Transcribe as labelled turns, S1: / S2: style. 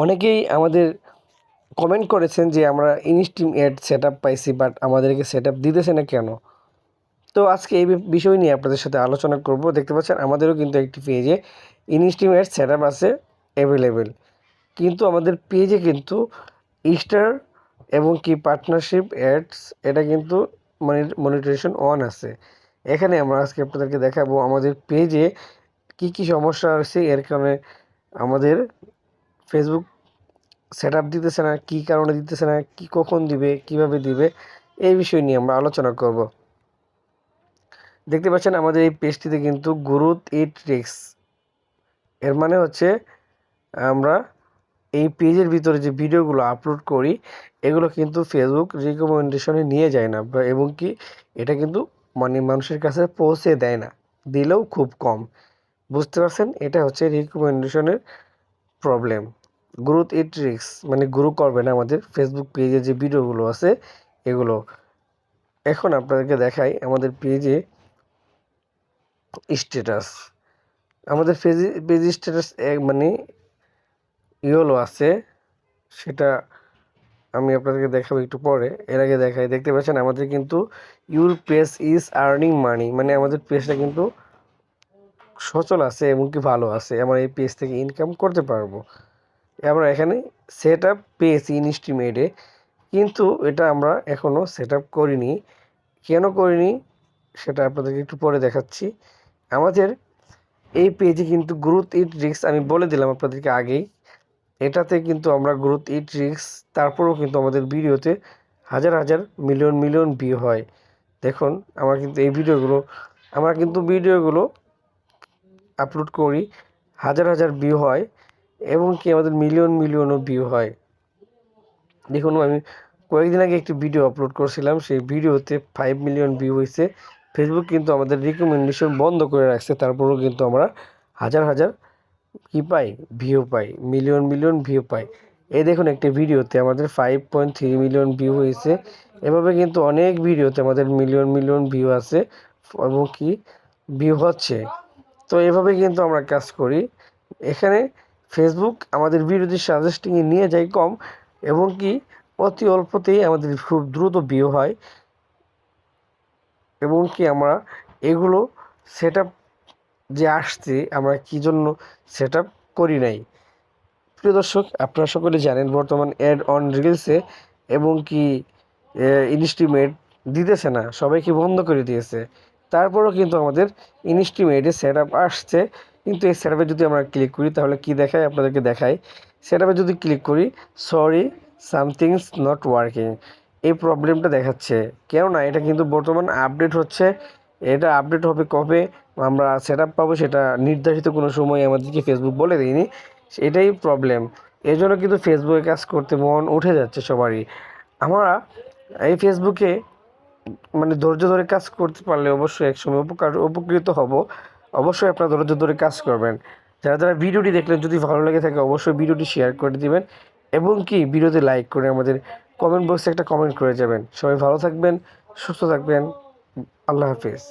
S1: অনেকেই আমাদের কমেন্ট করেছেন যে আমরা ইনস্ট্রিম অ্যাড সেটআপ পাইছি, বাট আমাদেরকে সেটআপ দিতেছে না কেন? তো আজকে এই বিষয় নিয়ে আপনাদের সাথে আলোচনা করব। দেখতে পাচ্ছেন আমাদেরও কিন্তু একটি পেজে ইনস্ট্রিম অ্যাড সেটআপ আছে অ্যাভেলেবেল, কিন্তু আমাদের পেজে কিন্তু স্টার এবং কি পার্টনারশিপ অ্যাডস এটা কিন্তু মনিটরেশন অন আছে। এখানে আমরা আজকে আপনাদেরকে দেখাবো আমাদের পেজে কি সমস্যা আছে, এর কারণে আমাদের ফেসবুক সেটআপ দিতেছে না, কী কারণে দিতেছে না, কখন দিবে, কিভাবে দিবে, এই বিষয় নিয়ে আমরা আলোচনা করব। দেখতে পাচ্ছেন আমাদের এই পেজটিতে কিন্তু গ্রোথ ইট রিস্ক, এর মানে হচ্ছে আমরা এই পেজের ভিতরে যে ভিডিওগুলো আপলোড করি এগুলো কিন্তু ফেসবুক রিকমেন্ডেশনে নিয়ে যায় না, এবং কি এটা কিন্তু মানুষের কাছে পৌঁছে দেয় না, দিলেও খুব কম। বুঝতে পারছেন, এটা হচ্ছে রিকমেন্ডেশনের প্রবলেম। গ্রোথ ইট রিস্ক মানে গ্রো করবে না আমাদের ফেসবুক পেজে যে ভিডিওগুলো আছে এগুলো। এখন আপনাদেরকে দেখাই আমাদের পেজে স্ট্যাটাস। আমাদের পেজ স্ট্যাটাস মানে ইয়েলো আছে, সেটা আমি আপনাদেরকে দেখাবো একটু পরে। এর আগে দেখাই, দেখতে পাচ্ছেন আমাদের কিন্তু your page is earning money, মানে আমাদের পেজটা কিন্তু সচল আছে এবং কি ভালো আছে, আমরা এই পেজ থেকে ইনকাম করতে পারবো। আমরা এখানে সেট আপ পেয়েছি ইনস্টিমেটে, কিন্তু এটা আমরা এখনও সেট আপ করিনি। কেন করিনি সেটা আপনাদেরকে একটু পরে দেখাচ্ছি। আমাদের এই পেজে কিন্তু গ্রোথ ইট রিস্ক আমি বলে দিলাম আপনাদেরকে আগেই, এটাতে কিন্তু আমরা গ্রোথ ইট রিস্ক, তারপরেও কিন্তু আমাদের ভিডিওতে হাজার হাজার মিলিয়ন ভিউ হয়। দেখুন আমরা কিন্তু এই ভিডিওগুলো আপলোড করি, হাজার হাজার ভিউ হয় এবং কি আমাদের মিলিয়নও ভিউ হয়। দেখুন আমি কয়েকদিন আগে একটি ভিডিও আপলোড করছিলাম, সেই ভিডিওতে 5 মিলিয়ন ভিউ হয়েছে। ফেসবুক কিন্তু আমাদের রিকমেন্ডেশন বন্ধ করে রাখছে, তারপরেও কিন্তু আমরা হাজার হাজার কি পাই, ভিউ পাই, মিলিয়ন ভিউ পাই। এই দেখুন একটি ভিডিওতে আমাদের 5.3 মিলিয়ন ভিউ হয়েছে। এভাবে কিন্তু অনেক ভিডিওতে আমাদের মিলিয়ন ভিউ আছে এবং কি ভিউ হচ্ছে। তো এভাবে কিন্তু আমরা কাজ করি। এখানে ফেসবুক আমাদের ভিডিওটি সাজেস্টিংয়ে নিয়ে যায় কম, এবং কি অতি অল্পতেই আমাদের খুব দ্রুত ভিউ হয়, এবং কি আমরা এগুলো সেট আপ যে আসছে আমরা কী জন্য সেট আপ করি নাই। প্রিয় দর্শক, আপনারা সকলে জানেন বর্তমান অ্যাড অন রিলসে এবং কি ইনস্টিমেট দিতেছে না, সবাইকে বন্ধ করে দিয়েছে। তারপরেও কিন্তু আমাদের ইনস্টিমেটে সেট আপ আসছে, কিন্তু এই সেট আপে যদি আমরা ক্লিক করি তাহলে কি দেখায় আপনাদেরকে দেখায়। সেট আপে যদি ক্লিক করি, সরি সামথিংস নট ওয়ার্কিং, এই প্রবলেমটা দেখাচ্ছে। কেননা এটা কিন্তু বর্তমান আপডেট হচ্ছে, এটা আপডেট হবে কবে আমরা সেট আপ পাবো সেটা নির্ধারিত কোনো সময় আমাদেরকে ফেসবুক বলে দেয়নি, এটাই প্রবলেম। এই জন্য কিন্তু ফেসবুকে কাজ করতে মন উঠে যাচ্ছে সবারই। আমরা এই ফেসবুকে ধৈর্য ধরে কাজ করতে পারলে অবশ্যই একসময় উপকৃত হব। অবশ্যই আপনারা ধৈর্য ধরে কাজ করবেন। যারা ভিডিওটি দেখলেন, যদি ভালো লেগে থাকে অবশ্যই ভিডিওটি শেয়ার করে দিবেন এবং কি ভিডিওতে লাইক করে আমাদের কমেন্ট বক্সে একটা কমেন্ট করে যাবেন। সবাই ভালো থাকবেন, সুস্থ থাকবেন। আল্লাহ হাফেজ।